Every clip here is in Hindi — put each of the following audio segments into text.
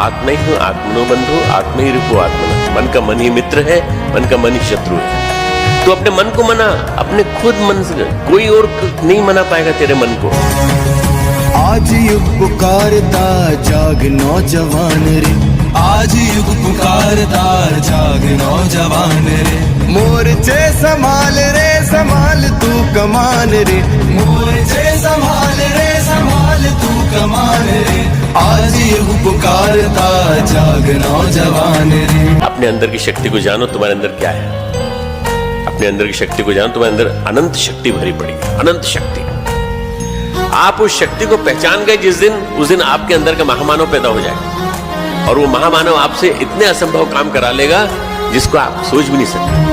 आत्मै हूं आत्मनो बंधु आत्मै रिपु आत्मना। मन का मन ही मित्र है, मन का मन ही शत्रु है। तो अपने मन को मना, अपने खुद मन से, कोई और नहीं मना पाएगा तेरे मन को। आज युग पुकारता जाग नौजवान रे, आज युग पुकारता जाग नौजवान रे। मोर्चे संभाल रे संभाल तू कमान रे, मोर्चे संभाल रे संभाल तू कमान रे। आज युग पुकारता जाग नौजवान रे। अपने अंदर की शक्ति को जानो, तुम्हारे अंदर क्या है। अपने अंदर की शक्ति को जानो, तुम्हारे अंदर अनंत शक्ति भरी पड़ी है, अनंत शक्ति। आप उस शक्ति को पहचान गए जिस दिन, उस दिन आपके अंदर का महामानव पैदा हो जाएगा और वो महामानव आपसे इतने असंभव काम करा लेगा जिसको आप सोच भी नहीं सकते।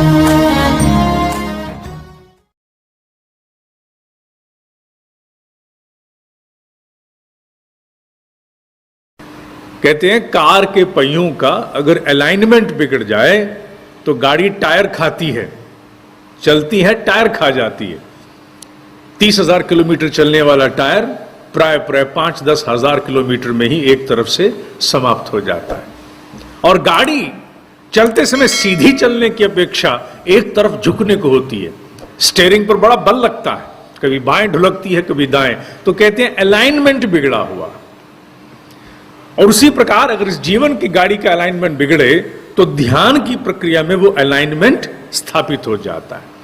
कहते हैं कार के पहियों का अगर अलाइनमेंट बिगड़ जाए तो गाड़ी टायर खाती है, चलती है टायर खा जाती है। 30,000 किलोमीटर चलने वाला टायर प्राय 5-10 हजार किलोमीटर में ही एक तरफ से समाप्त हो जाता है। और गाड़ी चलते समय सीधी चलने की अपेक्षा एक तरफ झुकने को होती है, स्टीयरिंग पर बड़ा बल लगता है, कभी बाएं ढुलकती है कभी दाएं। तो कहते हैं अलाइनमेंट बिगड़ा हुआ। और उसी प्रकार अगर इस जीवन की गाड़ी का अलाइनमेंट बिगड़े तो ध्यान की प्रक्रिया में वो अलाइनमेंट स्थापित हो जाता है।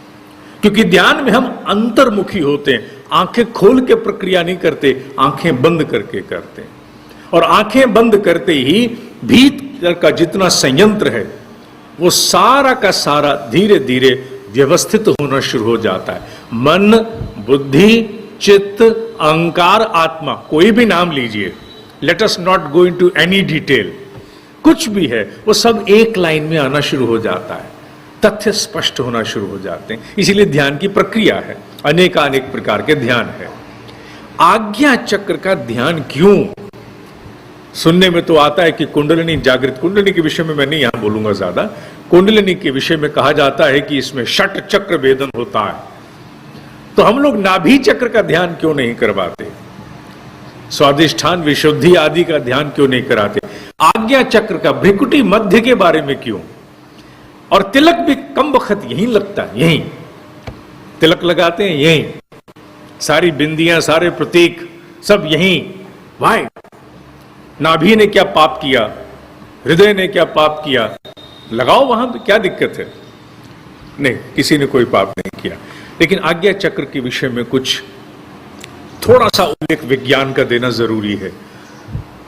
क्योंकि ध्यान में हम अंतर्मुखी होते हैं, आंखें खोल के प्रक्रिया नहीं करते, आंखें बंद करके करते हैं। और आंखें बंद करते ही भीतर का जितना संयंत्र है वो सारा का सारा धीरे धीरे व्यवस्थित होना शुरू हो जाता है। मन, बुद्धि, चित्त, अहंकार, आत्मा, कोई भी नाम लीजिए, let us not go into any detail, कुछ भी है वो सब एक लाइन में आना शुरू हो जाता है, तथ्य स्पष्ट होना शुरू हो जाते हैं। इसीलिए ध्यान की प्रक्रिया है, अनेकानेक प्रकार के ध्यान है। आज्ञा चक्र का ध्यान क्यों? सुनने में तो आता है कि कुंडलिनी जागृत, कुंडलिनी के विषय में मैं नहीं यहां बोलूंगा ज्यादा। कुंडलिनी के विषय में कहा जाता है कि इसमें षट चक्र भेदन होता है। तो हम लोग नाभि चक्र का ध्यान क्यों नहीं करवाते? स्वादिष्ठान, विशुद्धि आदि का ध्यान क्यों नहीं कराते? आज्ञा चक्र का, भ्रिकुटी मध्य के बारे में क्यों? और तिलक भी कम वक्त यहीं लगता है, यहीं तिलक लगाते हैं, यहीं सारी बिंदियां, सारे प्रतीक सब यहीं। वाई? नाभि ने क्या पाप किया, हृदय ने क्या पाप किया, लगाओ वहां पे, क्या दिक्कत है? नहीं, किसी ने कोई पाप नहीं किया। लेकिन आज्ञा चक्र के विषय में कुछ थोड़ा सा उल्लेख विज्ञान का देना जरूरी है।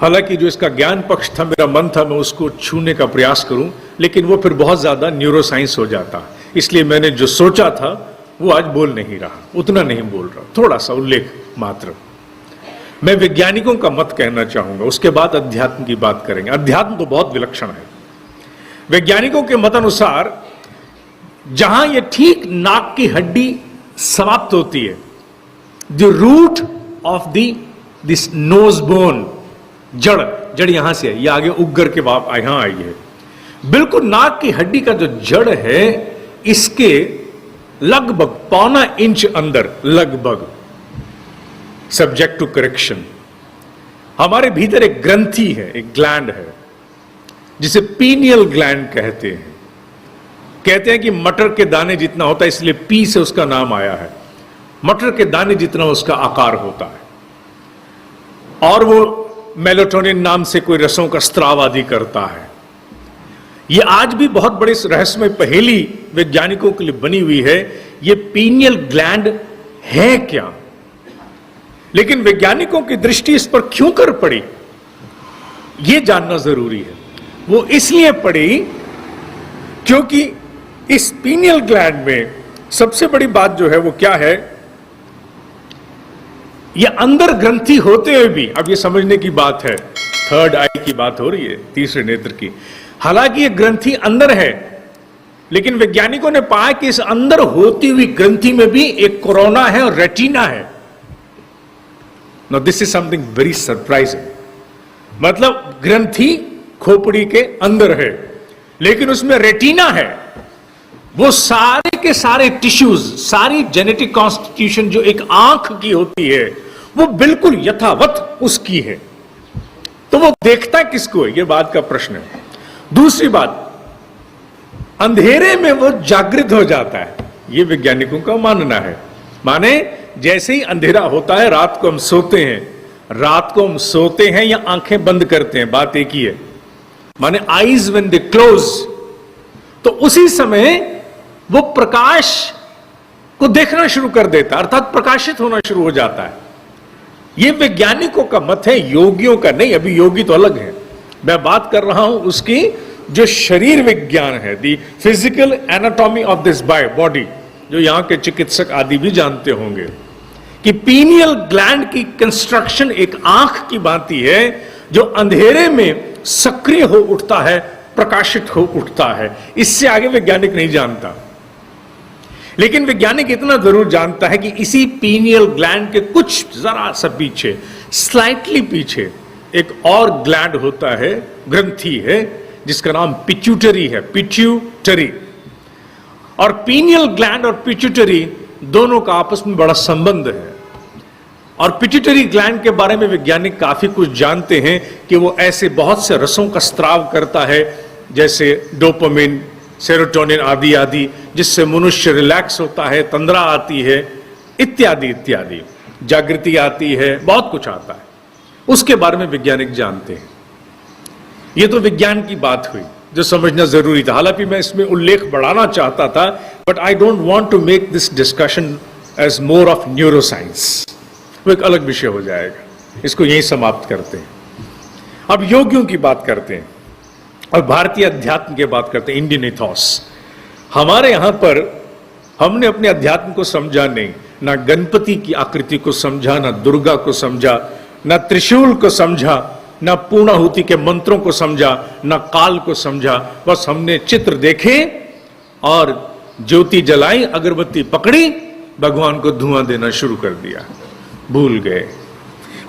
हालांकि जो इसका ज्ञान पक्ष था, मेरा मन था मैं उसको छूने का प्रयास करूं, लेकिन वो फिर बहुत ज्यादा न्यूरोसाइंस हो जाता, इसलिए मैंने जो सोचा था वो आज बोल नहीं रहा, उतना नहीं बोल रहा, थोड़ा सा उल्लेख मात्र। मैं वैज्ञानिकों का मत कहना चाहूंगा, उसके बाद अध्यात्म की बात करेंगे। अध्यात्म तो बहुत विलक्षण है। वैज्ञानिकों के मत अनुसार जहां ये ठीक नाक की हड्डी समाप्त होती है, the root of this nose bone, जड़ यहां से है, ये आगे उग्गर के बाद यहां आई है। बिल्कुल नाक की हड्डी का जो जड़ है, इसके लगभग 1.25 इंच अंदर, लगभग, सब्जेक्ट टू करेक्शन, हमारे भीतर एक ग्रंथि है, एक ग्लैंड है जिसे पीनियल ग्लैंड कहते हैं। कहते हैं कि मटर के दाने जितना होता है, इसलिए पी से उसका नाम आया है। मटर के दाने जितना उसका आकार होता है। और वो मेलाटोनिन नाम से कोई रसों का स्त्राव आदि करता है। ये आज भी बहुत बड़े रहस्यमय पहेली वैज्ञानिकों के लिए बनी हुई है, ये पीनियल ग्लैंड है क्या? लेकिन वैज्ञानिकों की दृष्टि इस पर क्यों कर पड़ी, ये जानना जरूरी है। वो इसलिए पड़ी क्योंकि इस पीनियल ग्लैंड में सबसे बड़ी बात जो है वो क्या है, ये अंदर ग्रंथि होते हुए भी, अब ये समझने की बात है, थर्ड आई की बात हो रही है, तीसरे नेत्र की। हालांकि ये ग्रंथि अंदर है, लेकिन वैज्ञानिकों ने पाया कि इस अंदर होती हुई ग्रंथि में भी एक कोरोना है और रेटिना है। Now this is something very surprising. मतलब ग्रंथि खोपड़ी के अंदर है, लेकिन उसमें रेटिना है। वो सारे के सारे टिश्यूज, सारी जेनेटिक कॉन्स्टिट्यूशन जो एक आंख की होती है, वो बिल्कुल यथावत उसकी है। तो वो देखता किसको है, ये बात का प्रश्न है। दूसरी बात, अंधेरे में वो जागृत हो जाता है, ये वैज्ञानिकों का मानना है। माने जैसे ही अंधेरा होता है, रात को हम सोते हैं, रात को हम सोते हैं या आंखें बंद करते हैं, बात एक ही है। माने आईज व्हेन दे क्लोज, तो उसी समय वो प्रकाश को देखना शुरू कर देता है, अर्थात प्रकाशित होना शुरू हो जाता है। ये वैज्ञानिकों का मत है, योगियों का नहीं। अभी योगी तो अलग है, मैं बात कर रहा हूं उसकी जो शरीर विज्ञान है, the physical anatomy of this body, जो यहां के चिकित्सक आदि भी जानते होंगे कि पीनियल ग्लैंड की कंस्ट्रक्शन एक आंख की भांति है, जो अंधेरे में सक्रिय हो उठता है, प्रकाशित हो उठता है। इससे आगे वैज्ञानिक नहीं जानता, लेकिन वैज्ञानिक इतना जरूर जानता है कि इसी पीनियल ग्लैंड के कुछ जरा सा पीछे, स्लाइटली पीछे एक और ग्लैंड होता है, ग्रंथि है, जिसका नाम पिट्यूटरी है, पिट्यूटरी। और पीनियल ग्लैंड और पिट्यूटरी दोनों का आपस में बड़ा संबंध है। और पिट्यूटरी ग्लैंड के बारे में वैज्ञानिक काफी कुछ जानते हैं कि वो ऐसे बहुत से रसों का स्त्राव करता है, जैसे डोपामिन, सेरोटोनिन आदि आदि, जिससे मनुष्य रिलैक्स होता है, तंद्रा आती है, इत्यादि इत्यादि, जागृति आती है, बहुत कुछ आता है। उसके बारे में वैज्ञानिक जानते हैं। ये तो विज्ञान की बात हुई जो समझना जरूरी था। हालांकि मैं इसमें उल्लेख बढ़ाना चाहता था, but I don't want to make this discussion as more of neuroscience, वो एक अलग विषय हो जाएगा। इसको यहीं समाप्त करते हैं। अब योगियों की बात करते हैं और भारतीय अध्यात्म की बात करते हैं, इंडियन इथॉस। हमारे यहां पर हमने अपने अध्यात्म को समझा नहीं, ना गणपति की आकृति को समझा, ना दुर्गा को समझा, ना त्रिशूल को समझा, ना पूर्णाहुति के मंत्रों को समझा, ना काल को समझा। बस हमने चित्र देखे और ज्योति जलाई, अगरबत्ती पकड़ी, भगवान को धुआं देना शुरू कर दिया, भूल गए।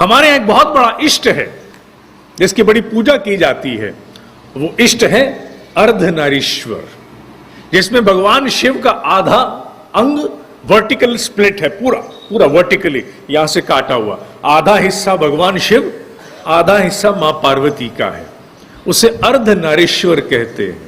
हमारे यहां एक बहुत बड़ा इष्ट है जिसकी बड़ी पूजा की जाती है, वो इष्ट है अर्धनारीश्वर, जिसमें भगवान शिव का आधा अंग वर्टिकल स्प्लिट है, पूरा पूरा वर्टिकली यहां से काटा हुआ, आधा हिस्सा भगवान शिव, आधा हिस्सा मां पार्वती का है। उसे अर्धनारीश्वर कहते हैं।